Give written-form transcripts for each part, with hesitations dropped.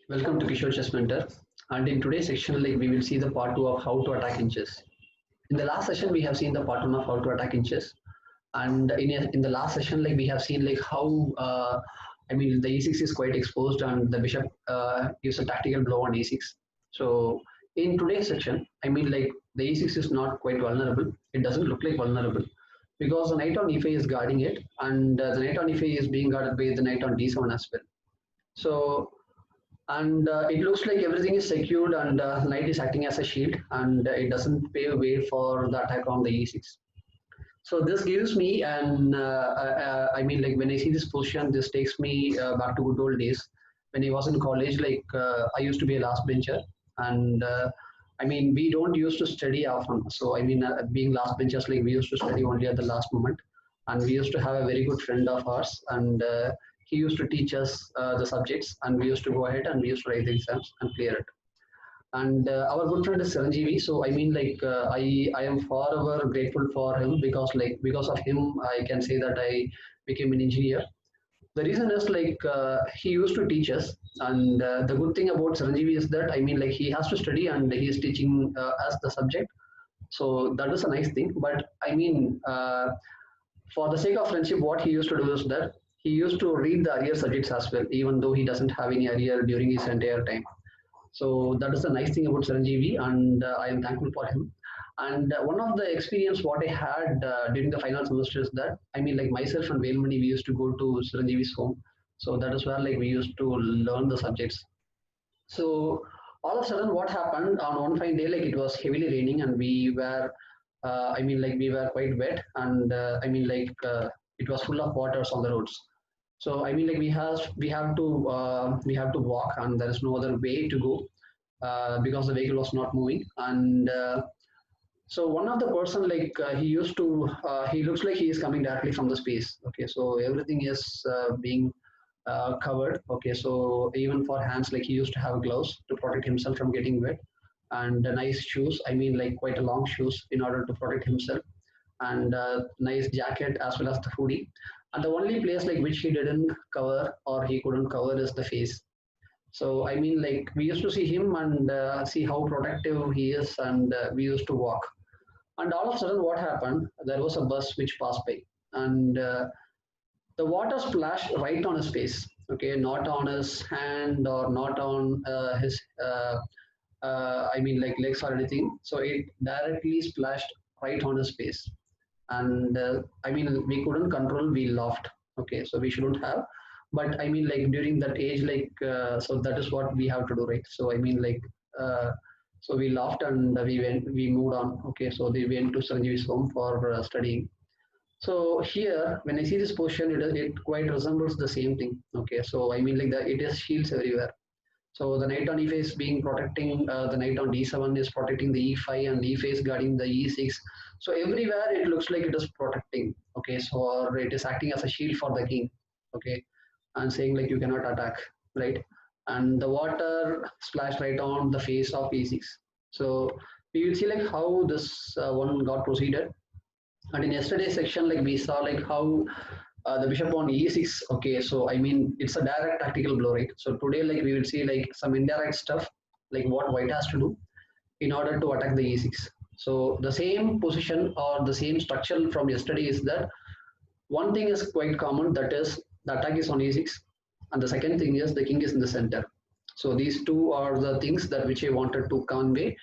Welcome to Kishore Chess Mentor. And in today's section, we will see the part two of how to attack in chess. In the last session, we have seen the part one of how to attack in chess, and in the last session, we have seen how the e6 is quite exposed, and the bishop gives a tactical blow on e6. So in today's section, the e6 is not quite vulnerable. It doesn't look like vulnerable because the knight on e5 is guarding it, and the knight on e5 is being guarded by the knight on d7 as well. So it looks like everything is secured, and knight is acting as a shield, and it doesn't pave way for the attack on the e6. So this gives me when I see this position, this takes me back to good old days when I was in college. I used to be a last bencher, and we don't used to study often. So being last benchers, we used to study only at the last moment, and we used to have a very good friend of ours, and he used to teach us the subjects, and we used to go ahead and we used to write the exams and clear it. And our good friend is Chiranjeevi. So I am forever grateful for him because of him I can say that I became an engineer. The reason is he used to teach us, and the good thing about Chiranjeevi is that he has to study and he is teaching us the subject. So that is a nice thing. But for the sake of friendship, what he used to do is that he used to read the arrear subjects as well, even though he doesn't have any arrear during his entire time. So that is the nice thing about Chiranjeevi, and I am thankful for him. And one of the experience what I had during the final semester is that myself and Velmani, we used to go to Chiranjeevi's home. So that is where we used to learn the subjects. So all of a sudden, what happened on one fine day, it was heavily raining, and we were, we were quite wet, and it was full of waters on the roads. So we have to walk, and there is no other way to go because the vehicle was not moving. And so one of the person he looks like he is coming directly from the space. Okay, so everything is being covered. Okay, so even for hands, he used to have gloves to protect himself from getting wet, and nice shoes. Quite a long shoes in order to protect himself, and nice jacket as well as the hoodie. And the only place which he didn't cover or he couldn't cover is the face. So we used to see him and see how protective he is, and we used to walk. And all of a sudden, what happened? There was a bus which passed by, and the water splashed right on his face. Okay, not on his hand or not on his legs or anything. So it directly splashed right on his face, and we couldn't control. We laughed. Okay, so we shouldn't have, but during that age, so that is what we have to do, right? So so we laughed, and we moved on. Okay, so they went to Sanjeev's home for studying. So here, when I see this position, it quite resembles the same thing. Okay, so it is shields everywhere. So the knight on e5 is being protecting the knight on d7 is protecting the e5, and e5 is guarding the e6. So everywhere it looks like it is protecting. Okay, so or it is acting as a shield for the king. Okay, and saying you cannot attack, right? And the water splashed right on the face of e6. So we will see how this one got proceeded. And in yesterday's section, we saw how the bishop on e6. Okay, so it's a direct tactical blow, right? So today we will see some indirect stuff, what white has to do in order to attack the e6. So the same position or the same structure from yesterday is that one thing is quite common, that is the attack is on e6, and the second thing is the king is in the center. So these two are the things that which I wanted to convey,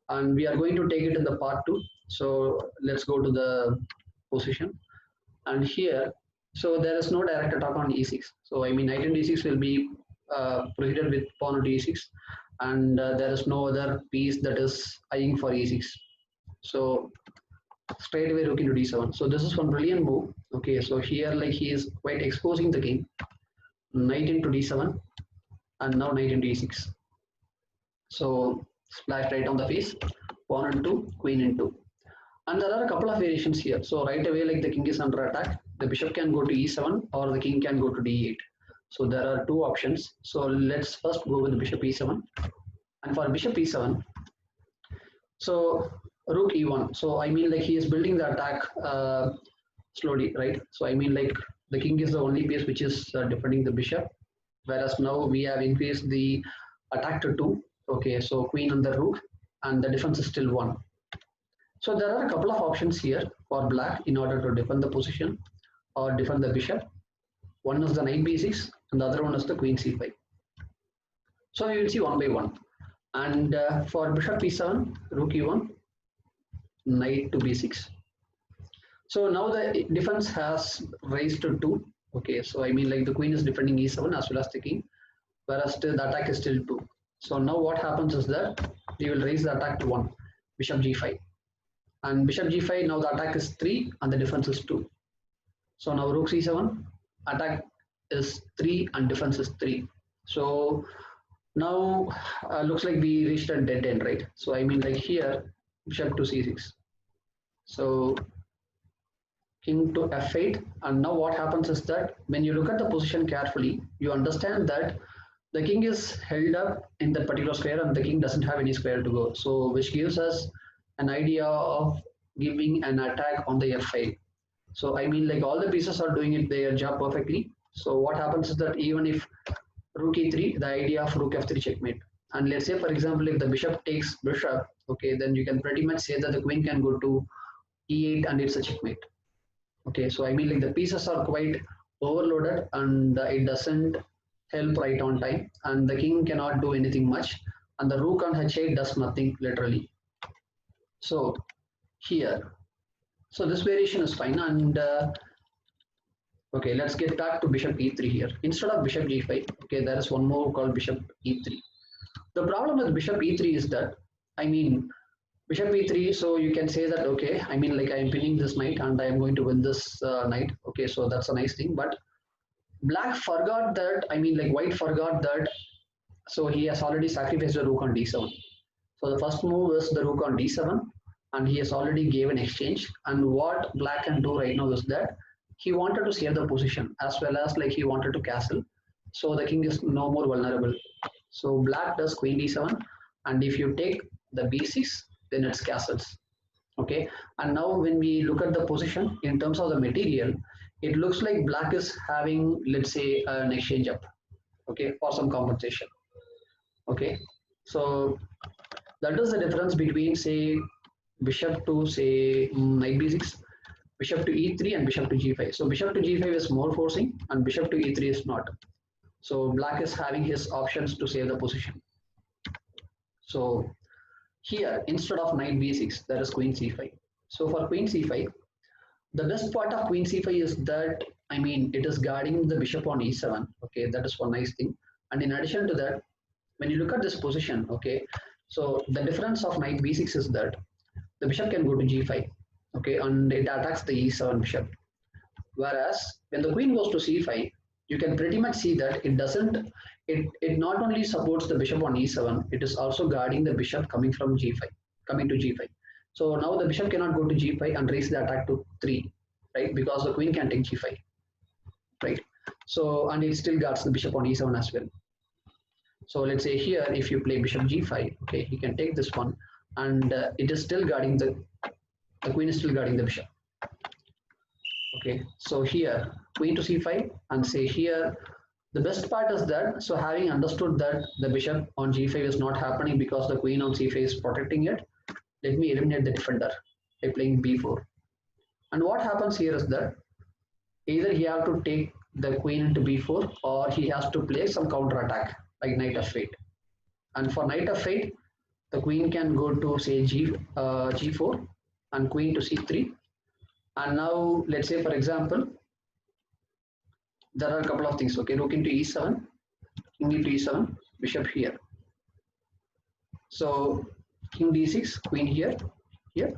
and we are going to take it in the part two. So let's go to the position, and here, so there is no direct attack on e6. So knight and d6 will be proceeded with pawn on e6, and there is no other piece that is eyeing for e6. So straight away rook into d7. So this is one brilliant move. Okay, so here he is quite exposing the king. Knight into d7, and now knight into e6. So splash right on the face, pawn into, queen into. And there are a couple of variations here. So right away, the king is under attack, the bishop can go to e7 or the king can go to d8. So there are two options. So let's first go with bishop e7. And for bishop e7, so rook e1. So he is building the attack slowly, right? So the king is the only piece which is defending the bishop, whereas now we have increased the attack to 2. Okay, so queen on the rook, and the defense is still 1. So there are a couple of options here for black in order to defend the position or defend the bishop. One is the knight b6, and the other one is the queen c5. So you will see one by one. And for bishop e7, rook e1, knight to b6. So now the defense has raised to 2. Okay, so I mean like the queen is defending e7 as well as the king, whereas the attack is still 2. So now what happens is that we will raise the attack to 1, bishop g5. And bishop g5, now the attack is 3 and the defense is 2. So now rook c7, attack is 3 and defense is 3. So now looks like we reached a dead end, right? So I mean like here, bishop to c6. So king to f8, and now what happens is that when you look at the position carefully, you understand that the king is held up in that particular square and the king doesn't have any square to go. So which gives us an idea of giving an attack on the f file. So I mean like all the pieces are doing it their job perfectly. So what happens is that even if rook e3, the idea of rook f3 checkmate. And let's say for example if the bishop takes bishop, okay, then you can pretty much say that the queen can go to e8 and it's a checkmate. Okay, so I mean like the pieces are quite overloaded and it doesn't help right on time, and the king cannot do anything much, and the rook on h8 does nothing literally. So here, so this variation is fine, and okay, let's get back to bishop e3 here. Instead of bishop g5, okay, there is one more called bishop e3. The problem with bishop e3 is that, I mean, bishop e3, so you can say that, okay, I mean, like I am pinning this knight and I am going to win this knight. Okay, so that's a nice thing, but black forgot that, I mean, like white forgot that, so he has already sacrificed the rook on d7. So the first move is the rook on d7, and he has already given exchange. And what black can do right now is that he wanted to save the position as well as like he wanted to castle. So the king is no more vulnerable. So black does queen d7, and if you take the b6, then it's castles. Okay, and now when we look at the position in terms of the material, it looks like black is having, let's say, an exchange up, okay, for some compensation. Okay, so that is the difference between, say, bishop to, say, knight b6, bishop to e3, and bishop to g5. So bishop to g5 is more forcing, and bishop to e3 is not. So black is having his options to save the position. So here, instead of knight b6, there is queen c5. So for queen c5, the best part of queen c5 is that, I mean, it is guarding the bishop on e7. Okay, that is one nice thing. And in addition to that, when you look at this position, okay, so the difference of knight b6 is that the bishop can go to g5, okay, and it attacks the e7 bishop. Whereas when the queen goes to c5, you can pretty much see that it doesn't, it not only supports the bishop on e7, it is also guarding the bishop coming from g5, coming to g5. So now the bishop cannot go to g5 and raise the attack to 3, right? Because the queen can take g5, right? So, and it still guards the bishop on e7 as well. So let's say here, if you play bishop g5, okay, he can take this one, and it is still guarding the queen is still guarding the bishop. Okay, so here, queen to c5, and say here, the best part is that, so having understood that the bishop on g5 is not happening because the queen on c5 is protecting it, let me eliminate the defender by playing b4. And what happens here is that either he have to take the queen into b4, or he has to play some counter attack like knight f8. And for knight f8, the queen can go to, say, g4 and queen to c3. And now let's say, for example, there are a couple of things. Okay, rook into e7, king into e7, bishop here. So king d6, queen here, here.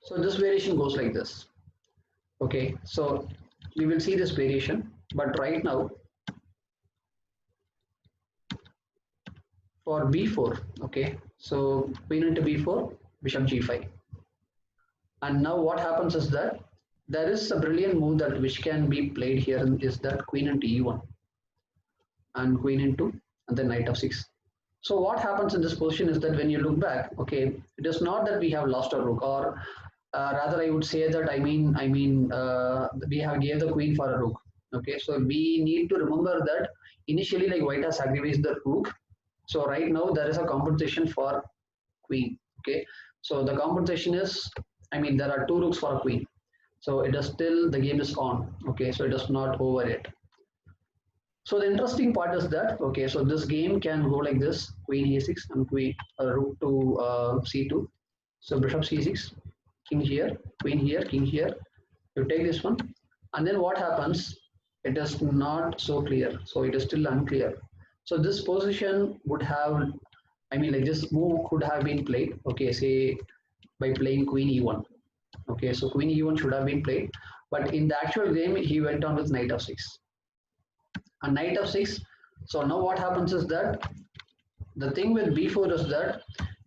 So this variation goes like this. Okay, so we will see this variation, but right now for b4, okay, so queen into b4, bishop g5. And now what happens is that there is a brilliant move that which can be played here, is that queen into e1 and queen into, and then knight f6. So what happens in this position is that when you look back, okay, it is not that we have lost our rook, or rather I would say that we have gave the queen for a rook. Okay, so we need to remember that initially like white has sacrificed the rook. So right now there is a compensation for queen. Okay, so the compensation is, I mean, there are two rooks for a queen. So it is still, the game is on. Okay, so it is not over yet. So the interesting part is that, okay, so this game can go like this: queen e6 and queen rook to c2. So bishop c6, king here, queen here, king here. You take this one, and then what happens? It is not so clear. So it is still unclear. So this position would have, I mean, like this move could have been played. Okay, say by playing queen e1. Okay, so queen e1 should have been played, but in the actual game he went on with knight f6 and knight f6. So now what happens is that the thing with b4 is that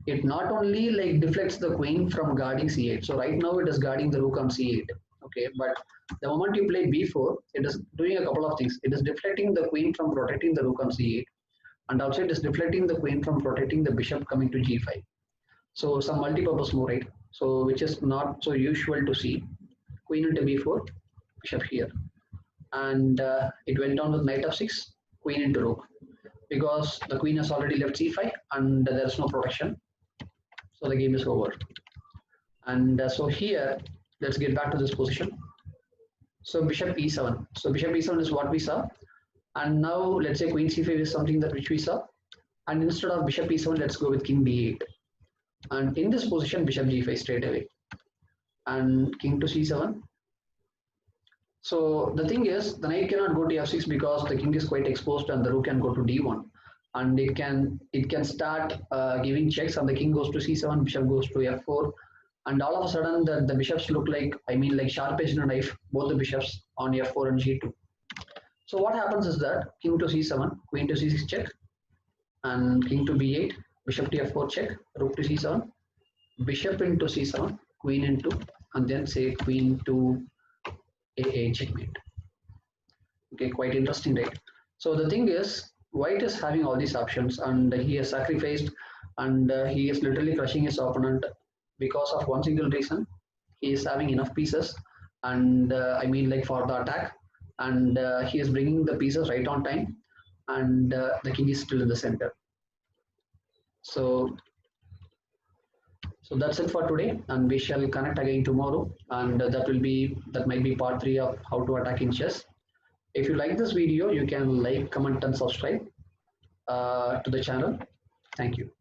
it not only like deflects the queen from guarding c8. So right now it is guarding the rook on c8. Okay, but the moment you play b4, it is doing a couple of things. It is deflecting the queen from protecting the rook on c8, and also it is deflecting the queen from protecting the bishop coming to g5. So some multi-purpose move, right? So which is not so usual to see. Queen into b4, bishop here, and it went on with knight f6, queen into rook, because the queen has already left c5 and there is no protection. So the game is over. And so here, let's get back to this position. So bishop e7. So bishop e7 is what we saw. And now let's say queen c5 is something that which we saw. And instead of bishop e7, let's go with king b8. And in this position, bishop g5 straight away. And king to c7. So the thing is, the knight cannot go to f6 because the king is quite exposed and the rook can go to d1. And it can start giving checks, and the king goes to c7, bishop goes to f4. And all of a sudden the bishops look like, I mean, like sharp edge knife, both the bishops on f4 and g2. So what happens is that king to c7, queen to c6 check, and king to b8, bishop to f4 check, rook to c7, bishop into c7, queen into, and then say queen to a8 checkmate. Okay, quite interesting, right? So the thing is, white is having all these options, and he has sacrificed, and he is literally crushing his opponent because of one single reason. He is having enough pieces, and I mean, like for the attack, and he is bringing the pieces right on time, and the king is still in the center. So that's it for today, and we shall connect again tomorrow, and that might be part 3 of how to attack in chess. If you like this video, you can like, comment, and subscribe to the channel. Thank you.